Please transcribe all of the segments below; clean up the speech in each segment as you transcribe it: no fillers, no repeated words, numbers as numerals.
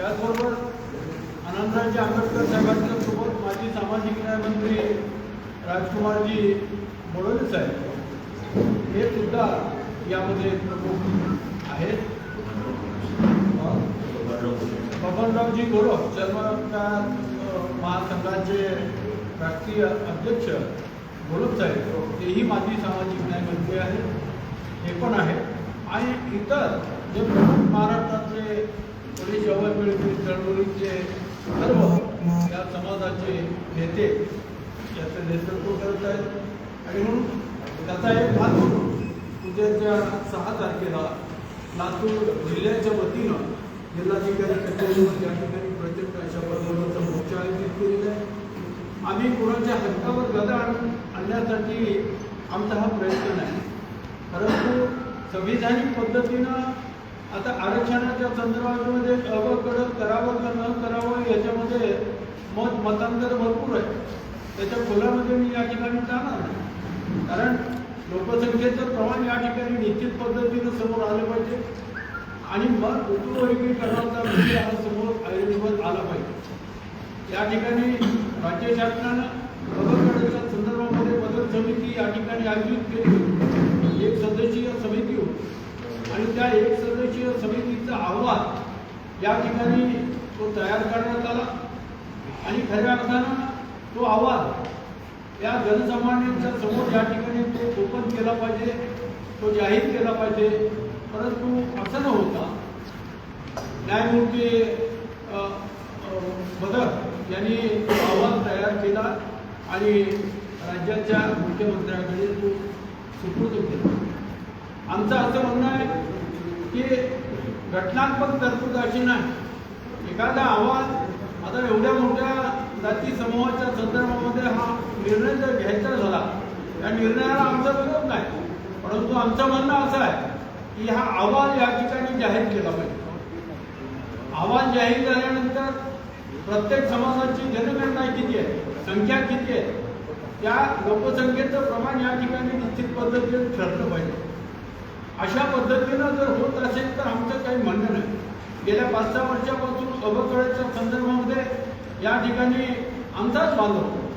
त्याचबरोबर आनंदरावजी आंबेडकर साहेबांच्या सोबत माजी सामाजिक न्याय मंत्री राजकुमारजी मोडोले साहेब हे सुद्धा यामध्ये प्रमुख आहेत. बबनरावजी गोरव चर्मकार महासंघाचे राष्ट्रीय अध्यक्ष गोरव साहेब तेही माजी सामाजिक न्याय मंत्री आहेत, हे पण आहे. आणि इतर जे प्रमुख महाराष्ट्रातले पोलीस जवाबदारी चळवळीचे सर्व या समाजाचे नेते याचं नेतृत्व करत आहेत. आणि म्हणून त्याचा एक भाग म्हणून उद्याच्या 6 तारखेला लातूर जिल्ह्याच्या वतीनं जिल्हाधिकारी कचेरीवर या ठिकाणी प्रचंड अशा पद्धतीचा मोर्चा आयोजित केलेला आहे. आम्ही कुणाच्या हक्कावर गदा आणण्यासाठी आमचा हा प्रयत्न नाही, परंतु संविधानिक पद्धतीनं आता आरक्षणाच्या संदर्भामध्ये कडक करावं का न करावं याच्यामध्ये मतांतर भरपूर आहे. त्याच्या खोलामध्ये मी या ठिकाणी जाणार नाही, कारण लोकसंख्येचं प्रमाण या ठिकाणी निश्चित पद्धतीनं समोर आलं पाहिजे आणि मग कुटुंबवर्गीकरणाचा विषय हा समोर आयोजित आला पाहिजे. या ठिकाणी राज्य शासनानं कडकच्या संदर्भामध्ये बदल समिती या ठिकाणी आयोजित केली, 1 सदस्यीय समिती होती आणि त्या 1 सदस्यीय समितीचा अहवाल या ठिकाणी तो तयार करण्यात आला आणि खऱ्या अर्थानं तो अहवाल या जनसामान्यांच्या समोर या ठिकाणी तो ओपन केला पाहिजे, तो जाहीर केला पाहिजे. परंतु असं न होता न्यायमूर्ती बदर यांनी तो अहवाल तयार केला आणि राज्याच्या मुख्यमंत्र्यांकडे तो सुपूर्द केला. आमचं असं म्हणणं आहे की घटनात्मक तरतूद अशी नाही, एखादा अहवाल आता एवढ्या मोठ्या जाती समूहाच्या संदर्भामध्ये हा निर्णय जर घ्यायचा झाला, या निर्णयाला आमचा विरोध नाही, परंतु आमचं म्हणणं असं आहे की हा अहवाल या ठिकाणी जाहीर केला पाहिजे. अहवाल जाहीर झाल्यानंतर प्रत्येक समाजाची जनगणना किती आहे, संख्या किती आहे, त्या लोकसंख्येचं प्रमाण या ठिकाणी निश्चित पद्धतीने ठरलं पाहिजे. अशा पद्धतीनं जर होत असेल तर आमचं काही म्हणणं नाही. गेल्या 5-6 वर्षापासून अबकडच्या संदर्भामध्ये या ठिकाणी आमचाच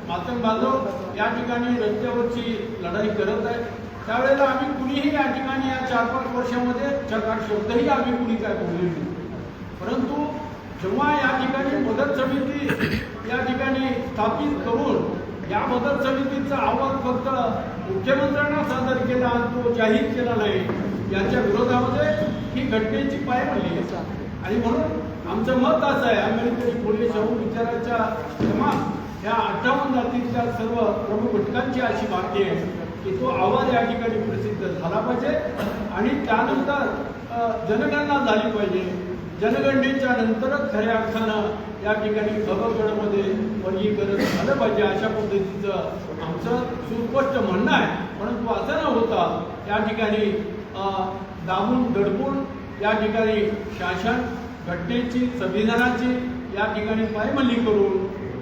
मातंग बांधव या ठिकाणी रस्त्यावरची लढाई करत आहे. त्यावेळेला आम्ही कुणीही या ठिकाणी या 4-5 वर्षामध्ये चकार शब्दही आम्ही कुणी काय बोलले नाही, परंतु जेव्हा या ठिकाणी मदत समिती या ठिकाणी स्थापित करून या मदत समितीचा अहवाल फक्त मुख्यमंत्र्यांना सादर केला आणि तो जाहीर केला नाही, याच्या विरोधामध्ये ही घटनेची पायमल्ली आहे. आणि म्हणून आमचं मत असं आहे, आंबेडकरी फुले शाहू विचाराच्या तमाम या 58 जातीच्या सर्व प्रमुख घटकांची अशी मागणी आहे की तो अहवाल या ठिकाणी प्रसिद्ध झाला पाहिजे आणि त्यानंतर जनगणना झाली पाहिजे. जनगणनेच्या नंतरच खऱ्या अर्थानं या ठिकाणी अबकडमध्ये वर्गीकरण झालं पाहिजे, अशा पद्धतीचं आमचं सुस्पष्ट म्हणणं आहे. परंतु असं न होता या ठिकाणी दाबून दडपून या ठिकाणी शासन घटनेची संविधानाची या ठिकाणी पायमल्ली करून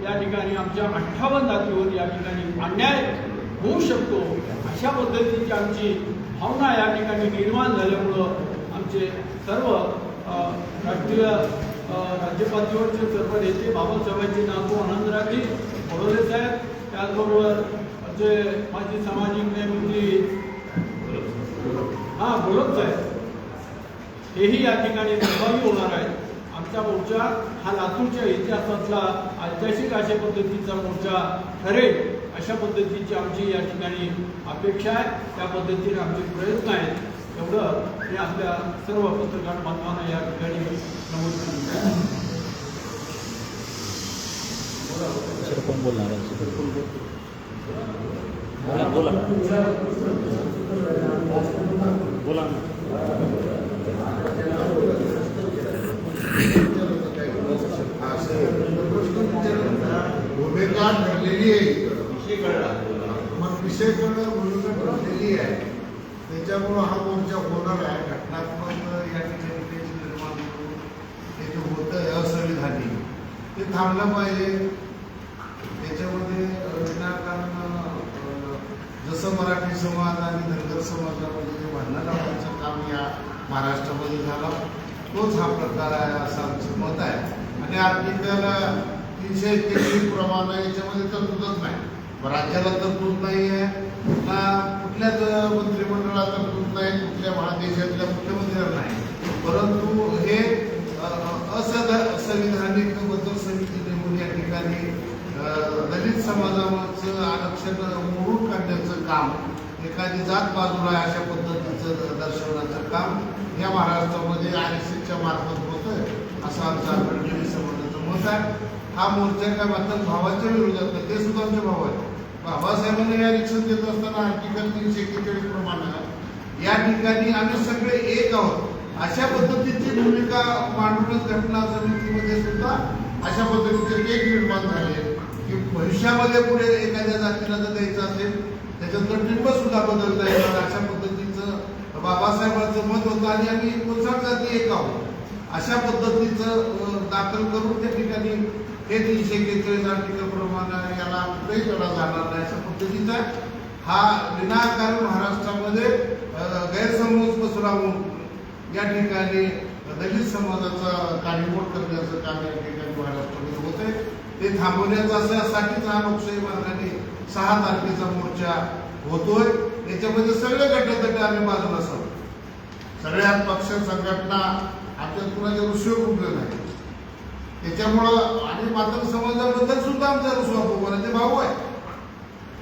या ठिकाणी आमच्या 58 जातीवर या ठिकाणी अन्याय होऊ शकतो, अशा पद्धतीची आमची भावना या ठिकाणी निर्माण झाल्यामुळं आमचे सर्व राष्ट्रीय राज्यपातळीवरचे सर्व नेते बाबासाहेबांचे नातू आनंदरावजी मोडोले साहेब, त्याचबरोबर जे माजी सामाजिक न्यायमंत्री गोरव साहेब हेही या ठिकाणी सहभागी होणार आहेत. आमचा मोर्चा हा लातूरच्या इतिहासातला ऐतिहासिक अशा पद्धतीचा मोर्चा ठरेल, अशा पद्धतीची आमची या ठिकाणी अपेक्षा आहे. त्या पद्धतीने आमचे प्रयत्न आहेत. एवढं मी आपल्या सर्व पत्रकार बांधवांना या ठिकाणी नमूद करतो. बोला भूमिका ठरलेली आहे, मग विषय भूमिका ठरलेली आहे, त्याच्यामुळं हा मोर्चा होणार आहे. घटनात्मक या ठिकाणी तेच निर्माण करून हे जे होतं असंविधानिक ते थांबलं पाहिजे. त्याच्यामध्ये विनाकारण जसं मराठी समाज आणि धनगर समाजामध्ये जे भांडण लावण्याचं काम या महाराष्ट्रामध्ये झालं, तोच हा प्रकार आहे असं आमचं मत आहे. आणि आर्टिकल 333 प्रमाणे याच्यामध्ये तरतूदच नाही. राज्याला तरतूद नाही आहे, ना कुठल्याच मंत्रिमंडळात तरतूद नाही, कुठल्या महादेशातल्या मुख्यमंत्र्यांना नाही. परंतु हे असंविधानिक बद्दल समिती नेमून या ठिकाणी दलित समाजाचं आरक्षण मोडून काढण्याचं काम, एखादी जात बाजूला आहे अशा पद्धतीचं दर्शवण्याचं काम या महाराष्ट्रामध्ये RSSच्या मार्फत होतं असं आमचं आंबेडकरी समाजाचं मत आहे. हा मोर्चा काय मात्र भावाच्या विरोधात नाही, ते सुद्धा आमचे भाव आहेत. बाबासाहेबांनी या आरक्षण देत असताना आर्टिकल 341 प्रमाणे या ठिकाणी आम्ही सगळे एक आहोत अशा पद्धतीची भूमिका मांडूनच घटना समितीमध्ये सुद्धा अशा पद्धतीचे एक निर्माण झाले की भविष्यामध्ये पुढे एखाद्या जातीला जर द्यायचं असेल त्याच्यातलं टिंब सुद्धा बदलता येणार अशा पद्धतीचं बाबासाहेबांचं मत होतं. आणि आम्ही 59 जाती एक आहोत अशा पद्धतीचं दाखल करून त्या ठिकाणी हे 341 आर्टिकल प्रमाणे याला कुठेही तडा जाणार नाही अशा पद्धतीचा हा विनाकारण महाराष्ट्रामध्ये गैरसमज पसरवून या ठिकाणी दलित समाजाचा काळीमोड करण्याचं काम या ठिकाणी महाराष्ट्रामध्ये होत आहे. ते थांबवण्यासाठीच हा लोकशाही मार्गाने 6 तारखेचा मोर्चा होतोय. याच्यामध्ये सगळे गटतट आम्ही बाजूला असतो. सगळ्यात पक्ष संघटना आमच्या कुणाच्या रुसवे कुठलं नाही. त्याच्यामुळं आणि मात्र समाजाबद्दल सुद्धा आमचा रुसवा पोगोराचे भाऊ आहे.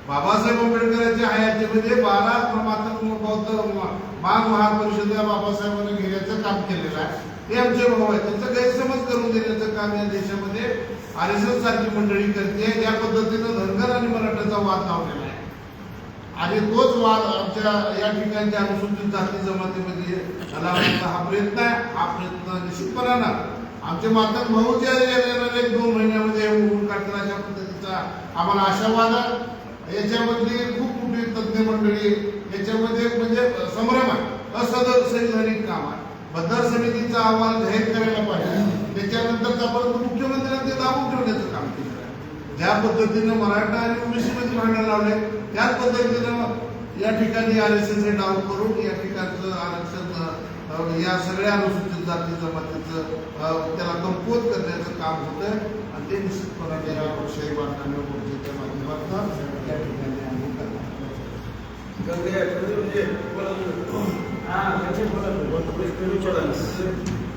बाबासाहेब आंबेडकरांच्या हयातीमध्ये 12 मात्र बौद्ध महापरिषद बाबासाहेबांनी घेण्याचं काम केलेलं आहे. हे आमचे भाऊ आहेत. त्यांचा गैरसमज करून देण्याचं काम या देशामध्ये RSS सारखी मंडळी करते. या पद्धतीनं धनगर आणि मराठाचा वाद लावलेला आहे आणि तोच वाद आमच्या या ठिकाणच्या अनुसूचित जाती जमातीमध्ये लावण्याचा हा प्रयत्न आहे. हा प्रयत्न निश्चितपणानं आमचे मातक भाऊ जे येणाऱ्या 1-2 महिन्यामध्ये उघडून काढतील अशा पद्धतीचा आम्हाला आशावाद आहे. याच्यामधली खूप मोठी तज्ज्ञ मंडळी याच्यामध्ये म्हणजे संभ्रम आहे. असंविधानिक काम आहे. मतदार समितीचा अहवाल जाहीर करायला पाहिजे. त्याच्यानंतर आपण मुख्यमंत्र्यांनी ते दाबून ठेवण्याचं काम केलं आहे. ज्या पद्धतीनं मराठा आणि OBC मध्ये भांडण लावले त्याच पद्धतीनं या ठिकाणी RSS हे डाव करून या ठिकाणचं आरक्षण या सगळ्या अनुसूचित जाती जमातीचं त्याला कमकुवत करण्याचं काम होतं आणि ते निश्चितपणे या लोकशाही मार्गाने मोर्चाच्या माध्यमातून या ठिकाणी आम्ही करणार.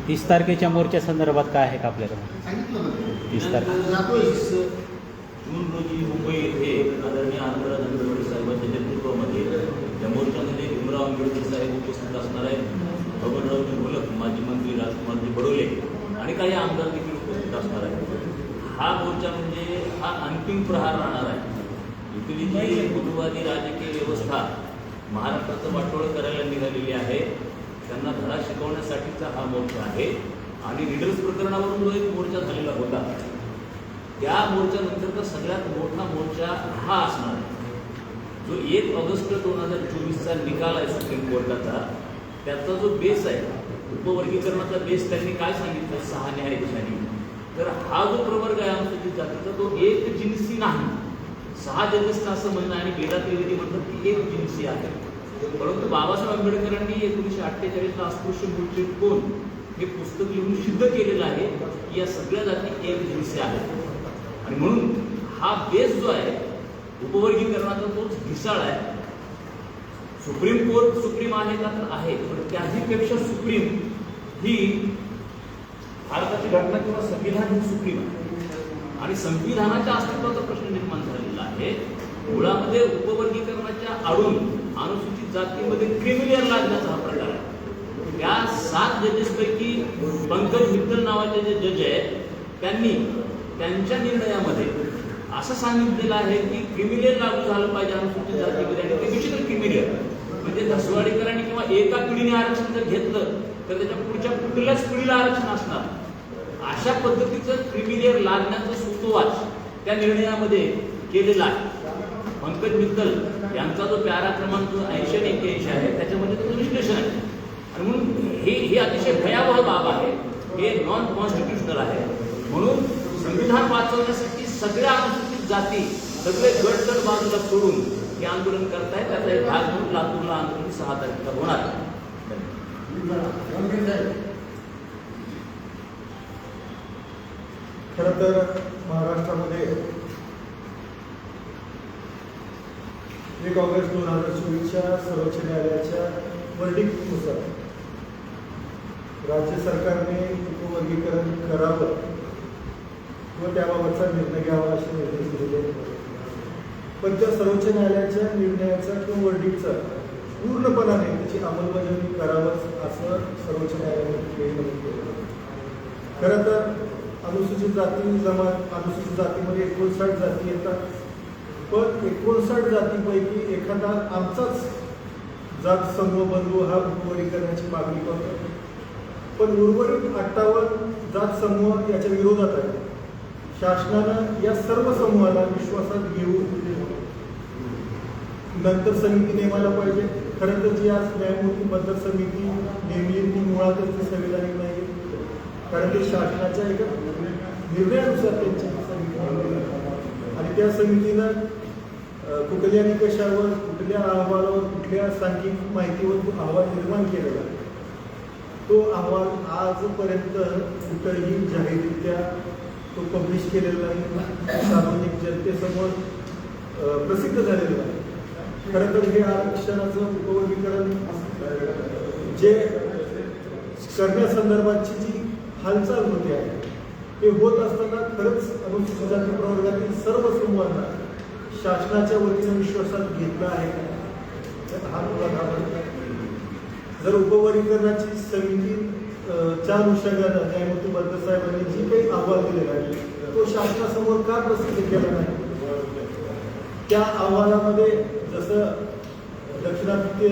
30 तारखेच्या मोर्चा संदर्भात काय आहे का आपल्याकडे? सांगितलं ना 30 तारखे जातोय. जून रोजी मुंबई येथे आदरणीय आंतरराज आंबेडकर साहेबांच्या नेतृत्वामध्ये या मोर्चामध्ये भीमराव आंबेडकर साहेब उपस्थित असणार आहेत. बबनरावजी घोलप, माजी मंत्री राजकुमारजी बडोले आणि काही आमदार देखील उपस्थित असणार आहेत. हा मोर्चा म्हणजे हा अंतिम प्रहार राहणार आहे. इथली जी गुरुवादी राजकीय व्यवस्था महाराष्ट्राचं वाटोळ करायला निघालेली आहे त्यांना धडा शिकवण्यासाठीचा हा मोर्चा आहे. आणि लीडर्स प्रकरणावरून जो एक मोर्चा झालेला होता त्या मोर्चानंतरचा सगळ्यात मोठा मोर्चा हा असणार आहे. जो 1 ऑगस्ट 2024चा निकाल आहे सुप्रीम कोर्टाचा त्याचा जो बेस आहे उपवर्गीकरणाचा बेस त्यांनी काय सांगितलं 6 न्यायाधीशांनी. तर हा जो प्रवर्ग आहे अनुसूचित जातीचा तो एक जिन्सी नाही. 6 जजेसचं असं म्हणणं आणि बेला त्रिवेदी म्हणतात की एक जिन्सी आहे. परंतु बाबासाहेब आंबेडकरांनी 1948ला अस्पृश्य मूळचे कोण हे पुस्तक लिहून सिद्ध केलेलं आहे की या सगळ्या जाती एक जिन्सी आहेत. आणि म्हणून हा बेस जो आहे उपवर्गीकरणाचा तोच ढिसाळ आहे. सुप्रीम कोर्ट सुप्रीम आहे का तर आहे, पण त्याही पेक्षा सुप्रीम ही भारताची घटना किंवा संविधान हे सुप्रीम आहे. आणि संविधानाच्या अस्तित्वाचा प्रश्न निर्माण झालेला आहे. मुळामध्ये उपवर्गीकरणाच्या आडून अनुसूचित जातीमध्ये क्रिमिलेअर लागण्याचा हा प्रकार आहे. त्या 7 जजेसपैकी पंकज मित्तल नावाचे जे जज आहेत त्यांनी त्यांच्या निर्णयामध्ये असं सांगितलेलं आहे की क्रिमिलेअर लागू झालं पाहिजे अनुसूचित जातीमध्ये. आणि ते विचित्र क्रिमिलेअर म्हणजे धसवाडीकरांनी किंवा एका पिढीने आरक्षण जर घेतलं तर त्याच्या पुढच्या कुठल्याच पिढीला आरक्षण असणार. अशा पद्धतीचं क्रिमिलेअर लागण्याचं सूतोवाच त्या निर्णयामध्ये केलेला आहे. पंकज मित्तल यांचा जो पॅरा क्रमांक 80 आणि 81 आहे त्याच्यामध्ये त्याचं विश्लेषण आहे. आणि म्हणून हे अतिशय भयावह बाब आहे. हे नॉन कॉन्स्टिट्युशनल आहे. म्हणून संविधान वाचवण्यासाठी सगळ्या अनुसूचित जाती सगळे गट बाजूला सोडून हे आंदोलन करतायत. त्याचा एक भाग म्हणून लातूरला आंदोलन 6 तारखेला होणार आहे. खरं तर महाराष्ट्रामध्ये 1 ऑगस्ट 2024च्या सर्वोच्च न्यायालयाच्या वर्डिक्टनुसार राज्य सरकारने उपवर्गीकरण करावं व त्याबाबतचा निर्णय घ्यावा असे निर्देश दिलेले आहेत. पण त्या सर्वोच्च न्यायालयाच्या निर्णयाचा किंवा वर्डिक्टचा पूर्णपणाने त्याची अंमलबजावणी करावंच असं सर्वोच्च न्यायालयाने नमूद केलं. खरं तर अनुसूचित जाती जमात अनुसूचित जातीमध्ये 59 जाती येतात, पण 59 जातीपैकी एखादा आमचाच जात समूह बंधू हा उपवर्गीकरणाची मागणी करतो, पण उर्वरित 58 जात समूह याच्या विरोधात आहे. शासनानं या सर्व समूहाला विश्वासात घेऊन नंतर समिती नेमायला पाहिजे. खरं तर जी आज न्यायमूर्ती बद्दल समिती नेमली ती मुळातच ती संविधानिक नाही, कारण ते शासनाच्या एका निर्णयानुसार त्यांची समिती नेमलेली आहे. आणि त्या समितीनं कुठल्या निकषावर, कुठल्या अहवालावर, कुठल्या सांख्यिक माहितीवर तो अहवाल निर्माण केलेला आहे. तो अहवाल आजपर्यंत कुठेही जाहीररित्या तो पब्लिश केलेला नाही, सार्वजनिक जनतेसमोर प्रसिद्ध झालेलं आहे. खरं तर हे आरक्षणाचं उपवर्गीकरण जे करण्यासंदर्भातची जी हालचाल होते आहे ते होत असताना खरंच अनुसूचित जाती प्रवर्गातील सर्व समूहांना शासनाच्या वतीनं विश्वासात घेतला आहे का, हा मुद्दा. जर उपवर्गीकरणाची समिती च्या अनुषंगानं न्यायमूर्ती बद्दल साहेबांनी जी काही अहवाल दिलेला आहे तो शासनासमोर का प्रसिद्ध केला नाही? त्या अहवालामध्ये जसं दक्षिणात्य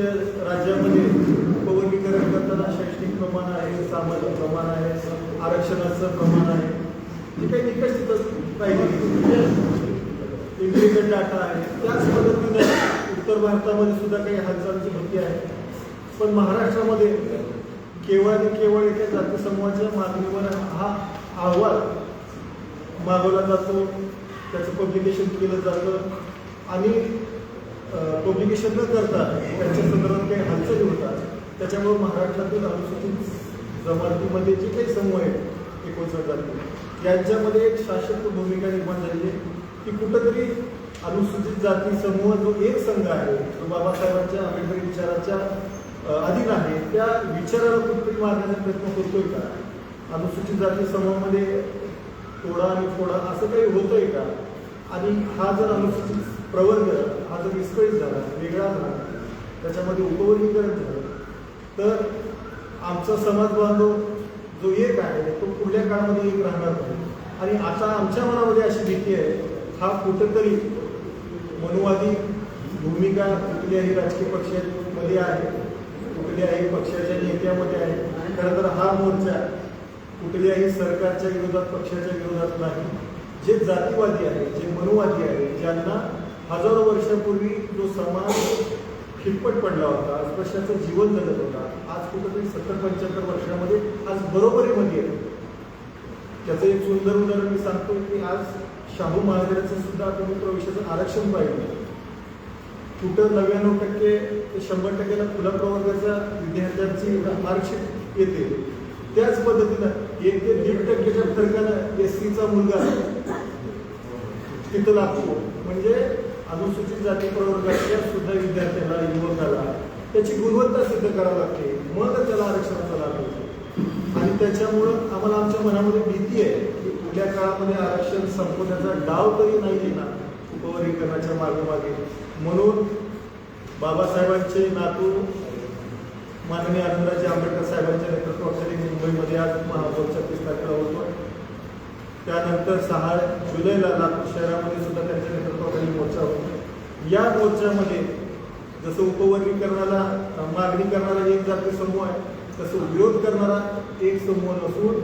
राज्यामध्ये उपवर्गीकरण करताना शैक्षणिक प्रमाण आहे, सामाजिक प्रमाण आहे, आरक्षणाचं प्रमाण आहे, जे काही निकष तिथं पाहिजे, इंटिग्रेटेड डाटा आहे, त्याच पद्धतीने उत्तर भारतामध्ये सुद्धा काही हालचालीची होती आहे. पण महाराष्ट्रामध्ये केवळ आणि केवळ एका जाती समूहाच्या मागणीवर हा अहवाल मागवला जातो, त्याचं पब्लिकेशन केलं जातं आणि पब्लिकेशन न करता त्यांच्या संदर्भात काही हालचाली होतात. त्याच्यामुळे महाराष्ट्रातील अनुसूचित जमातीमध्ये जे काही समूह आहेत 59 जाती यांच्यामध्ये एक शासक भूमिका निर्माण झाली आहे की कुठंतरी अनुसूचित जाती समूह जो एक संघ आहे, जो बाबासाहेबांच्या आंबेडकरी विचाराच्या अधीन आहे, त्या विचाराला कुठेतरी मारण्याचा प्रयत्न करतोय का? अनुसूचित जाती समूहामध्ये तोडा आणि फोडा असं काही होतंय का? आणि हा जर अनुसूचित प्रवर्ग हा जर विस्कळीत झाला, वेगळा झाला, त्याच्यामध्ये उपवर्गीकरण झालं तर आमचा समाज बांधव जो एक आहे तो पुढल्या काळामध्ये एक राहणार नाही. आणि आता आमच्या मनामध्ये अशी भीती आहे, हा कुठंतरी मनुवादी भूमिका कुठल्याही राजकीय पक्षामध्ये आहे, कुठल्याही पक्षाच्या नेत्यामध्ये आहे. खरं तर हा मोर्चा कुठल्याही सरकारच्या विरोधात, पक्षाच्या विरोधात नाही. जे जातीवादी आहे, जे मनुवादी आहे, ज्यांना हजारो वर्षापूर्वी जो समाज खिटपट पडला होता, अस्पृश्याचं जीवन जगत होता, आज कुठेतरी 70-75 वर्षामध्ये आज बरोबरीमध्ये आहे. त्याचं एक सुंदर उदाहरण मी सांगतो की आज शाहू महाराजांचं सुद्धा आपण प्रवेशाचं आरक्षण पाहिलं, कुठं 99% ते 100%ला खुला प्रवर्गाच्या विद्यार्थ्यांची मार्कशीट येते. त्याच पद्धतीनं 1 ते 1.5% फरकानं SCचा मुलगा तिथं लागतो. म्हणजे अनुसूचित जाती प्रवर्गाच्या सुद्धा विद्यार्थ्याला, युवकाला त्याची गुणवत्ता सिद्ध करावी लागते, मग त्याला आरक्षणाचा लाभ होतो. आणि त्याच्यामुळं आम्हाला आमच्या मनामध्ये भीती आहे की पुढल्या काळामध्ये आरक्षण संपवण्याचा डाव तरी नाही येणार उपवर्गीकरणाच्या मागे. म्हणून बाबासाहेबांचे नातू माननीय आनंदराजे आंबेडकर साहेबांच्या नेतृत्वाखाली मुंबईमध्ये आज महापौरच्या 30 तारखेला होतो. त्यानंतर 6 जुलैला नागपूर शहरामध्ये सुद्धा त्यांच्या नेतृत्वाखाली मोर्चा होतो. या मोर्चामध्ये जसं उपवर्गीकरणाला मागणी करणारा एक जाती समूह आहे, तसं विरोध करणारा एक समूह नसून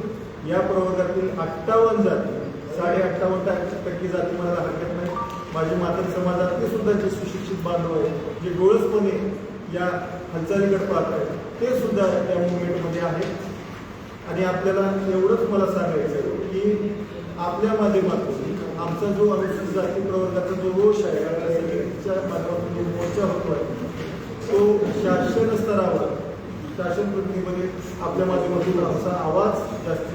या प्रवर्गातील 58 जाती, 58.5% जाती म्हणायला हरकत नाही. माझे मातृ समाजातले सुद्धा जे सुशिक्षित बांधव आहेत, जे डोळसपणे या हालचालीकडे पाहत आहेत, ते सुद्धा या मुवमेंटमध्ये आहेत. आणि आपल्याला एवढंच मला सांगायचं आहे की आपल्या माध्यमातून आमचा जो अनुसूचित जाती प्रवर्गाचा जो रोष आहे, आपल्या समितीच्या माध्यमातून जो मोर्चा होतो आहे, तो शासन स्तरावर, शासन प्रतिनिधीमध्ये आपल्या माध्यमातून आमचा आवाज जास्तीत